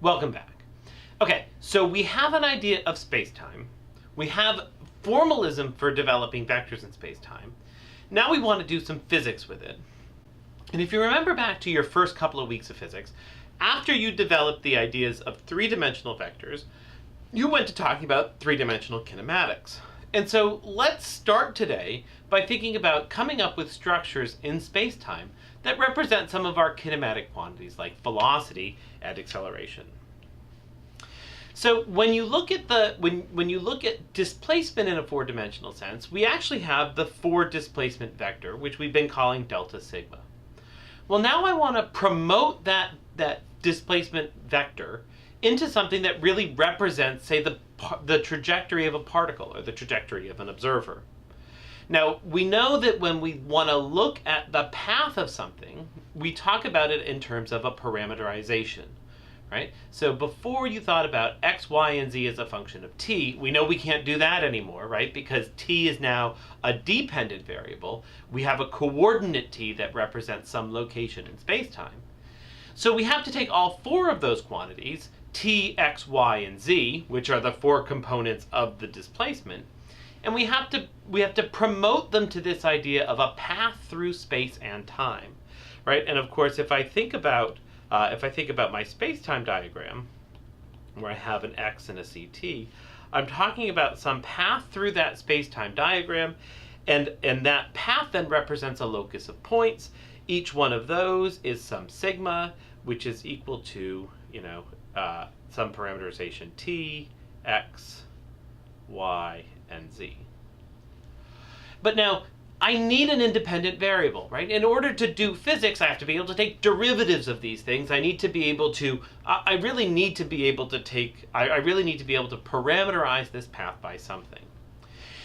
Welcome back. Okay, so we have an idea of space-time. We have formalism for developing vectors in space-time. Now we want to do some physics with it. And if you remember back to your first couple of weeks of physics, after you developed the ideas of three-dimensional vectors, you went to talking about three-dimensional kinematics. And so let's start today by thinking about coming up with structures in space-time that represent some of our kinematic quantities like velocity and acceleration. So when you look at when you look at displacement in a four-dimensional sense, we actually have the four displacement vector, which we've been calling delta sigma. Well, now I want to promote that displacement vector into something that really represents, say, the trajectory of a particle or the trajectory of an observer. Now, we know that when we want to look at the path of something, we talk about it in terms of a parameterization, right? So before you thought about x, y, and z as a function of t, we know we can't do that anymore, right? Because t is now a dependent variable. We have a coordinate t that represents some location in space-time. So we have to take all four of those quantities, t, x, y, and z, which are the four components of the displacement, and we have to promote them to this idea of a path through space and time, right? And of course, if I think about my space-time diagram, where I have an x and a ct, I'm talking about some path through that space-time diagram, and that path then represents a locus of points. Each one of those is some sigma, which is equal to, some parameterization t, x, y, and z. But now, I need an independent variable, right? In order to do physics, I have to be able to take derivatives of these things. I need to be able to, I really need to be able to parameterize this path by something.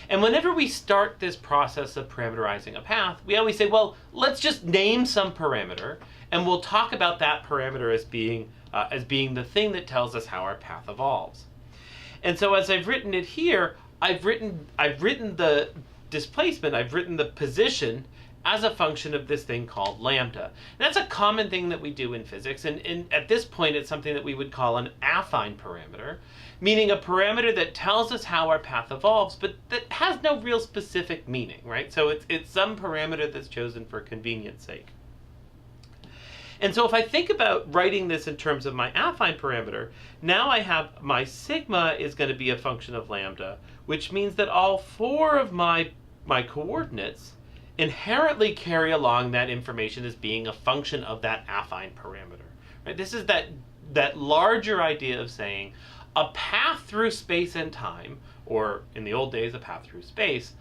And whenever we start this process of parameterizing a path, we always say, well, let's just name some parameter, and we'll talk about that parameter as being the thing that tells us how our path evolves. And so as I've written it here, I've written the displacement, I've written the position as a function of this thing called lambda. And that's a common thing that we do in physics, and at this point it's something that we would call an affine parameter, meaning a parameter that tells us how our path evolves, but that has no real specific meaning, right? So it's some parameter that's chosen for convenience sake. And so if I think about writing this in terms of my affine parameter, now I have my sigma is going to be a function of lambda, which means that all four of my coordinates inherently carry along that information as being a function of that affine parameter. Right? This is that larger idea of saying a path through space and time, or in the old days, a path through space,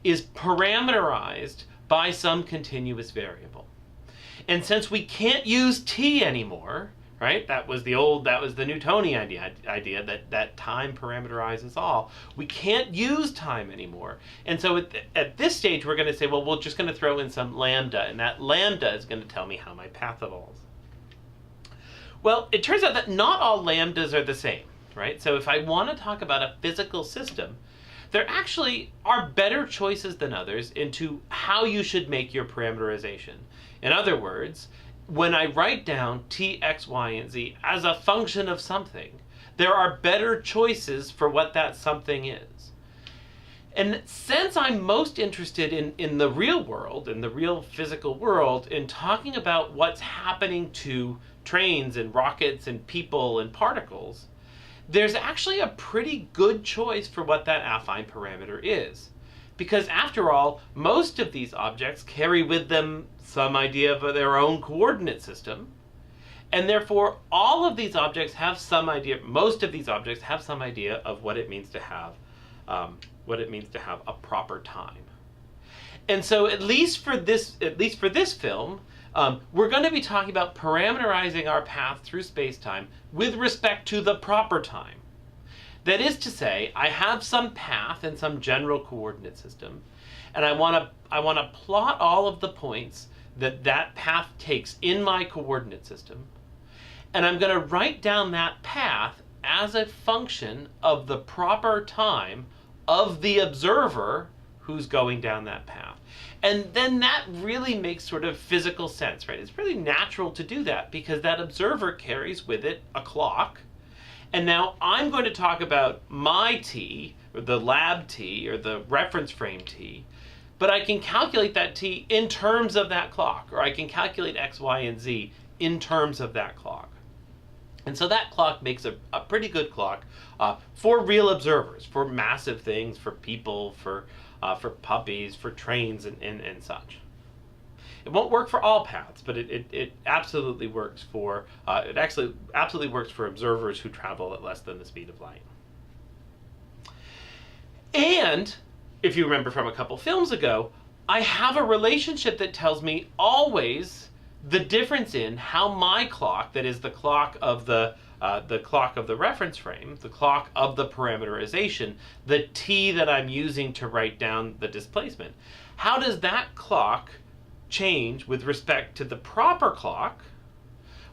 is parameterized by some continuous variable. And since we can't use t anymore, right? That was the Newtonian idea that time parameterizes all. We can't use time anymore. And so at this stage, we're going to say, well, we're just going to throw in some lambda, and that lambda is going to tell me how my path evolves. Well, it turns out that not all lambdas are the same, right? So if I want to talk about a physical system, there actually are better choices than others into how you should make your parameterization. In other words, when I write down t, x, y, and z as a function of something, there are better choices for what that something is. And since I'm most interested in the real world, in the real physical world, in talking about what's happening to trains and rockets and people and particles, there's actually a pretty good choice for what that affine parameter is. Because after all, most of these objects carry with them some idea of their own coordinate system, and therefore all of these objects have some idea, most of these objects have some idea of what it means to have a proper time. And so at least for this film, we're going to be talking about parameterizing our path through space-time with respect to the proper time. That is to say, I have some path and some general coordinate system, and I want to plot all of the points that path takes in my coordinate system, and I'm going to write down that path as a function of the proper time of the observer who's going down that path. And then that really makes sort of physical sense, right? It's really natural to do that because that observer carries with it a clock, And now I'm going to talk about my t, or the lab t, or the reference frame t, but I can calculate that t in terms of that clock, or I can calculate x, y, and z in terms of that clock. And so that clock makes a pretty good clock for real observers, for massive things, for people, for puppies, for trains, and such. It won't work for all paths, but it absolutely works for, it actually absolutely works for observers who travel at less than the speed of light. And if you remember from a couple films ago, I have a relationship that tells me always the difference in how my clock, that is the clock of the reference frame, the clock of the parameterization, the t that I'm using to write down the displacement, how does that clock change with respect to the proper clock?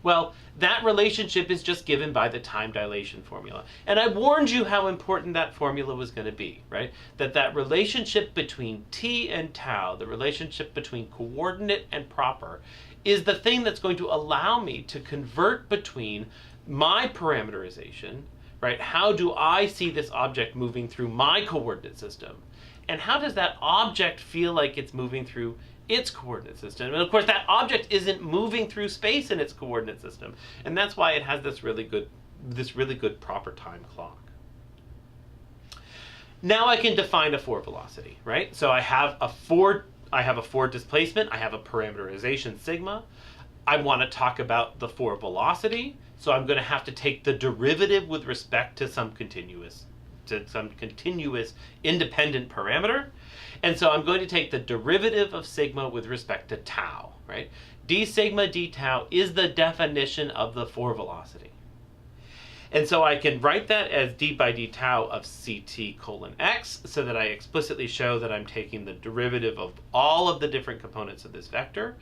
Well, that relationship is just given by the time dilation formula. And I warned you how important that formula was going to be, right? That relationship between t and tau, the relationship between coordinate and proper, is the thing that's going to allow me to convert between my parameterization, right? How do I see this object moving through my coordinate system? And how does that object feel like it's moving through its coordinate system? And of course, that object isn't moving through space in its coordinate system. And that's why it has this really good proper time clock. Now I can define a 4 velocity, right? So I have a 4 displacement, I have a parameterization sigma. I want to talk about the 4 velocity, so I'm going to have to take the derivative with respect to some continuous independent parameter. And so I'm going to take the derivative of sigma with respect to tau, right? D sigma d tau is the definition of the 4 velocity. And so I can write that as d by d tau of ct colon x, so that I explicitly show that I'm taking the derivative of all of the different components of this vector.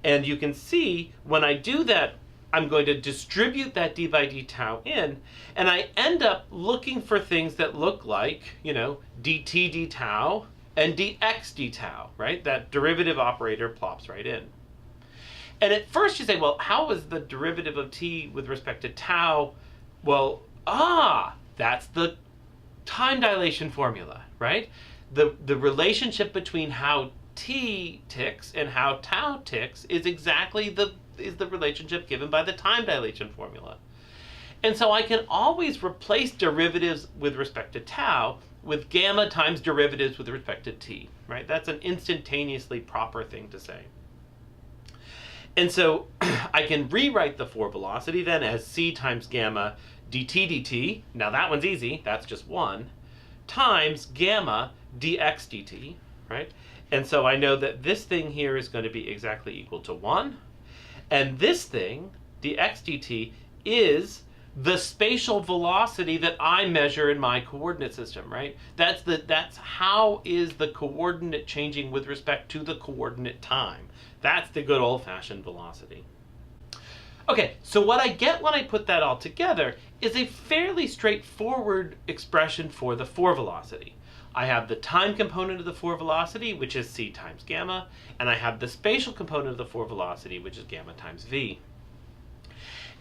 And you can see when I do that, I'm going to distribute that d by d tau in, and I end up looking for things that look like, dt d tau and dx d tau, right? That derivative operator plops right in. And at first you say, well, how is the derivative of t with respect to tau? Well, that's the time dilation formula, right? The relationship between how t ticks and how tau ticks is exactly the relationship given by the time dilation formula. And so I can always replace derivatives with respect to tau with gamma times derivatives with respect to t, right? That's an instantaneously proper thing to say. And so I can rewrite the 4 velocity then as c times gamma dt dt, now that one's easy, that's just 1, times gamma dx dt, right? And so I know that this thing here is going to be exactly equal to 1, and this thing, dx dt, is the spatial velocity that I measure in my coordinate system, right? That's how is the coordinate changing with respect to the coordinate time. That's the good old-fashioned velocity. Okay, so what I get when I put that all together is a fairly straightforward expression for the 4 velocity. I have the time component of the 4 velocity, which is c times gamma, and I have the spatial component of the 4 velocity, which is gamma times v.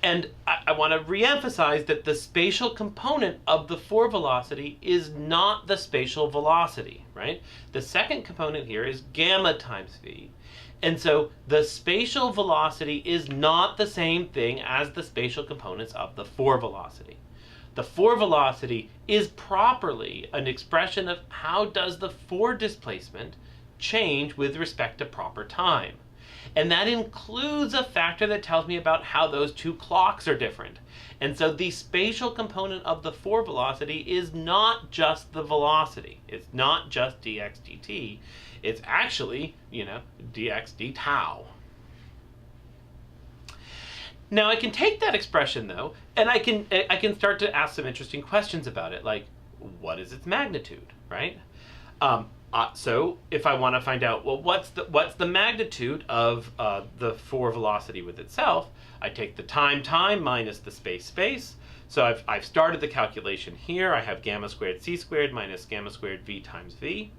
And I want to reemphasize that the spatial component of the 4 velocity is not the spatial velocity, right? The second component here is gamma times v. And so the spatial velocity is not the same thing as the spatial components of the 4 velocity. The 4 velocity is properly an expression of how does the 4 displacement change with respect to proper time. And that includes a factor that tells me about how those two clocks are different. And so the spatial component of the 4 velocity is not just the velocity. It's not just dx dt. It's actually, dx d tau. Now I can take that expression though, and I can start to ask some interesting questions about it, like what is its magnitude, right? So if I want to find out, well, what's the magnitude of the 4 velocity with itself, I take the time minus the space. So I've started the calculation here. I have gamma squared c squared minus gamma squared v times v.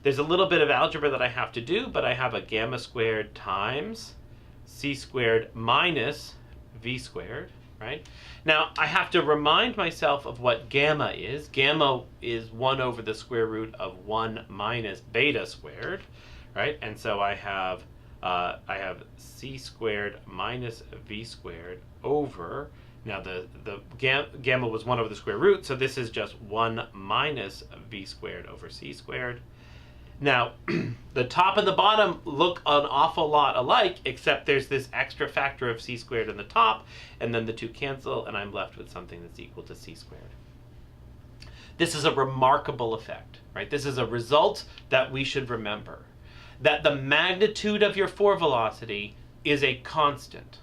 There's a little bit of algebra that I have to do, but I have a gamma squared times c squared minus v squared, right? Now, I have to remind myself of what gamma is. Gamma is 1 over the square root of 1 minus beta squared, right? And so I have c squared minus v squared over, now the gamma was 1 over the square root, so this is just 1 minus v squared over c squared. Now, the top and the bottom look an awful lot alike, except there's this extra factor of c squared in the top, and then the two cancel, and I'm left with something that's equal to c squared. This is a remarkable effect, right? This is a result that we should remember, that the magnitude of your 4 velocity is a constant.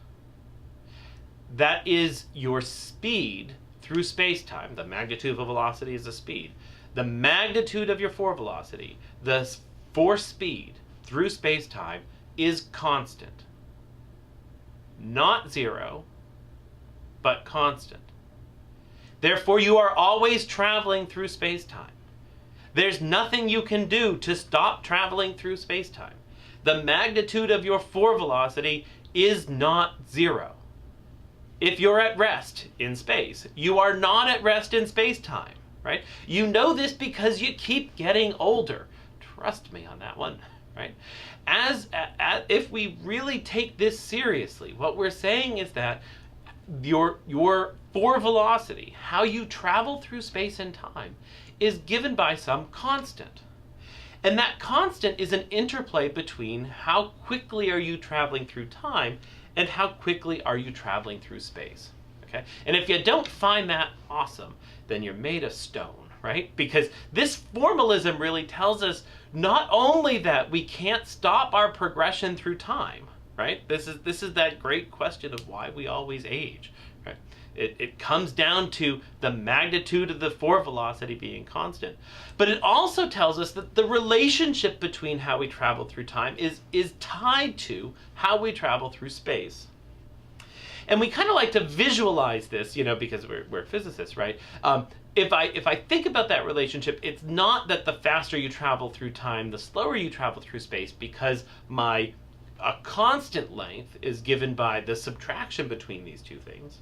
That is your speed through space-time. The magnitude of a velocity is a speed. The magnitude of your 4 velocity, the force speed through space-time, is constant. Not zero, but constant. Therefore, you are always traveling through space-time. There's nothing you can do to stop traveling through space-time. The magnitude of your 4 velocity is not zero. If you're at rest in space, you are not at rest in space-time. Right? You know this because you keep getting older. Trust me on that one, right? If we really take this seriously, what we're saying is that your 4 velocity, how you travel through space and time, is given by some constant. And that constant is an interplay between how quickly are you traveling through time and how quickly are you traveling through space. Okay? And if you don't find that awesome, then you're made of stone, right? Because this formalism really tells us not only that we can't stop our progression through time, right? This is that great question of why we always age, right? It comes down to the magnitude of the 4 velocity being constant. But it also tells us that the relationship between how we travel through time is tied to how we travel through space. And we kind of like to visualize this, because we're physicists, right? If I think about that relationship, it's not that the faster you travel through time, the slower you travel through space, because a constant length is given by the subtraction between these two things.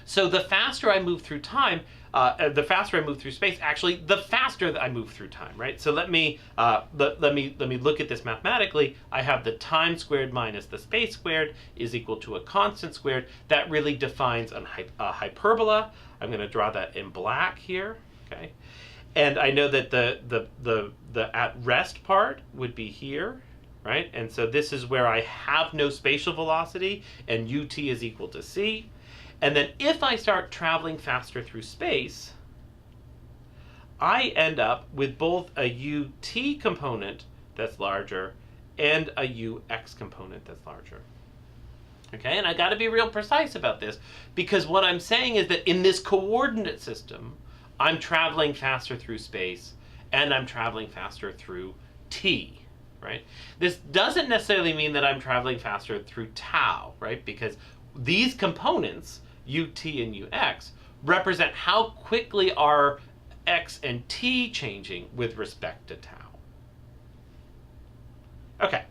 So the faster I move through time, the faster I move through space, actually, the faster that I move through time, right? So let me look at this mathematically. I have the time squared minus the space squared is equal to a constant squared. That really defines a hyperbola. I'm going to draw that in black here, okay? And I know that the at rest part would be here, right? And so this is where I have no spatial velocity, and ut is equal to c. And then if I start traveling faster through space, I end up with both a ut component that's larger and a ux component that's larger. Okay, and I got to be real precise about this, because what I'm saying is that in this coordinate system, I'm traveling faster through space and I'm traveling faster through t, right? This doesn't necessarily mean that I'm traveling faster through tau, right? Because these components, ut and ux, represent how quickly are x and t changing with respect to tau. Okay.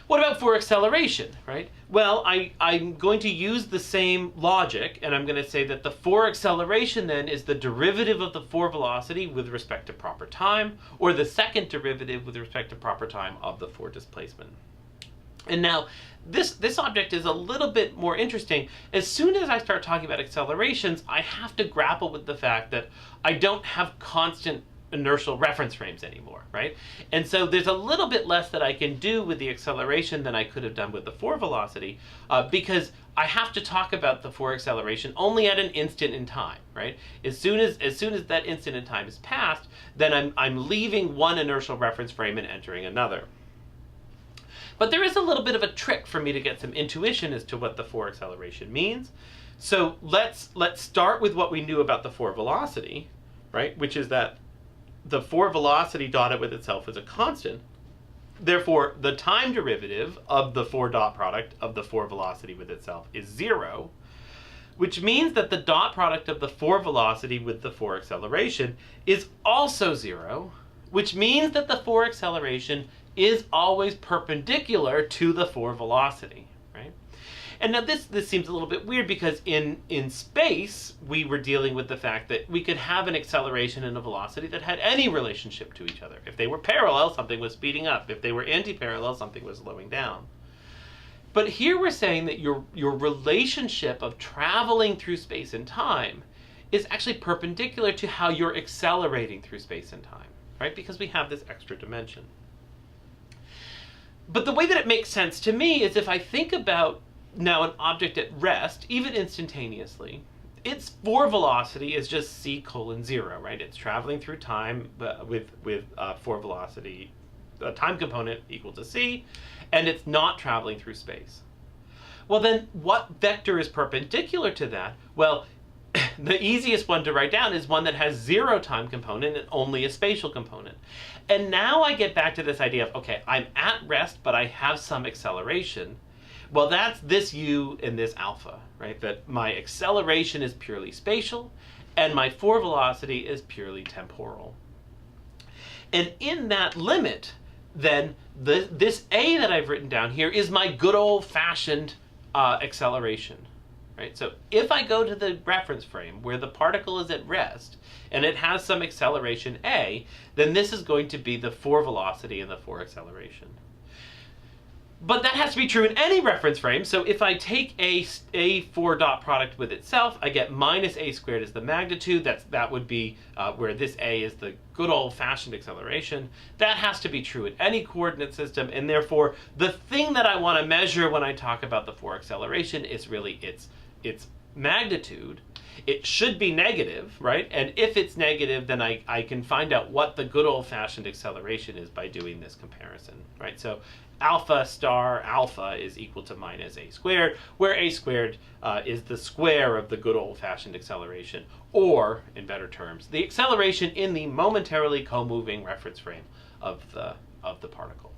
What about for acceleration, right? Well, I'm going to use the same logic, and I'm going to say that the for acceleration then is the derivative of the for velocity with respect to proper time, or the second derivative with respect to proper time of the for displacement. And now, this object is a little bit more interesting. As soon as I start talking about accelerations, I have to grapple with the fact that I don't have constant inertial reference frames anymore, right? And so there's a little bit less that I can do with the acceleration than I could have done with the for velocity, because I have to talk about the for acceleration only at an instant in time, right? As soon as that instant in time is passed, then I'm leaving one inertial reference frame and entering another. But there is a little bit of a trick for me to get some intuition as to what the for acceleration means. So let's start with what we knew about the for velocity, right? Which is that the for velocity dotted with itself is a constant. Therefore, the time derivative of the for dot product of the for velocity with itself is 0, which means that the dot product of the for velocity with the for acceleration is also 0, which means that the for acceleration is always perpendicular to the for velocity, right? And now this seems a little bit weird because in space, we were dealing with the fact that we could have an acceleration and a velocity that had any relationship to each other. If they were parallel, something was speeding up. If they were anti-parallel, something was slowing down. But here we're saying that your relationship of traveling through space and time is actually perpendicular to how you're accelerating through space and time, right? Because we have this extra dimension. But the way that it makes sense to me is if I think about now an object at rest, even instantaneously, its forward velocity is just c:0, right? It's traveling through time with forward velocity, a time component equal to c, and it's not traveling through space. Well, then what vector is perpendicular to that? Well, the easiest one to write down is one that has 0 time component and only a spatial component. And now I get back to this idea of, okay, I'm at rest, but I have some acceleration. Well, that's this u and this alpha, right? That my acceleration is purely spatial, and my forward velocity is purely temporal. And in that limit, then this a that I've written down here is my good old-fashioned acceleration. Right? So if I go to the reference frame where the particle is at rest and it has some acceleration a, then this is going to be the forward velocity and the forward acceleration. But that has to be true in any reference frame. So if I take a forward dot product with itself, I get minus a squared as the magnitude. That would be where this a is the good old-fashioned acceleration. That has to be true in any coordinate system, and therefore the thing that I want to measure when I talk about the forward acceleration is really its magnitude. It should be negative, right? And if it's negative, then I can find out what the good old-fashioned acceleration is by doing this comparison, right? So alpha star alpha is equal to minus a squared, where a squared is the square of the good old-fashioned acceleration, or, in better terms, the acceleration in the momentarily co-moving reference frame of the particle.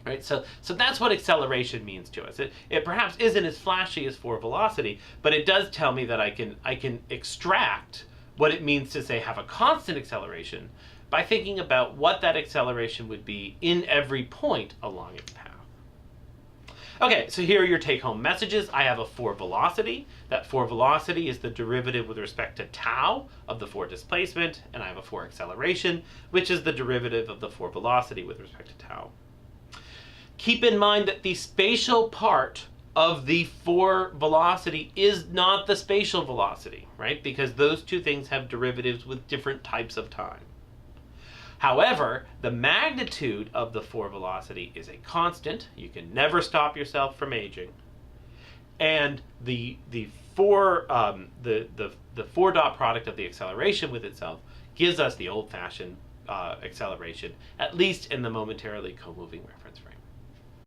Right? So that's what acceleration means to us. It perhaps isn't as flashy as forward velocity, but it does tell me that I can extract what it means to, say, have a constant acceleration by thinking about what that acceleration would be in every point along its path. Okay, so here are your take-home messages. I have a forward velocity. That forward velocity is the derivative with respect to tau of the forward displacement, and I have a forward acceleration, which is the derivative of the forward velocity with respect to tau. Keep in mind that the spatial part of the forward velocity is not the spatial velocity, right? Because those two things have derivatives with different types of time. However, the magnitude of the forward velocity is a constant. You can never stop yourself from aging. And the forward dot product of the acceleration with itself gives us the old-fashioned acceleration, at least in the momentarily co-moving reference frame.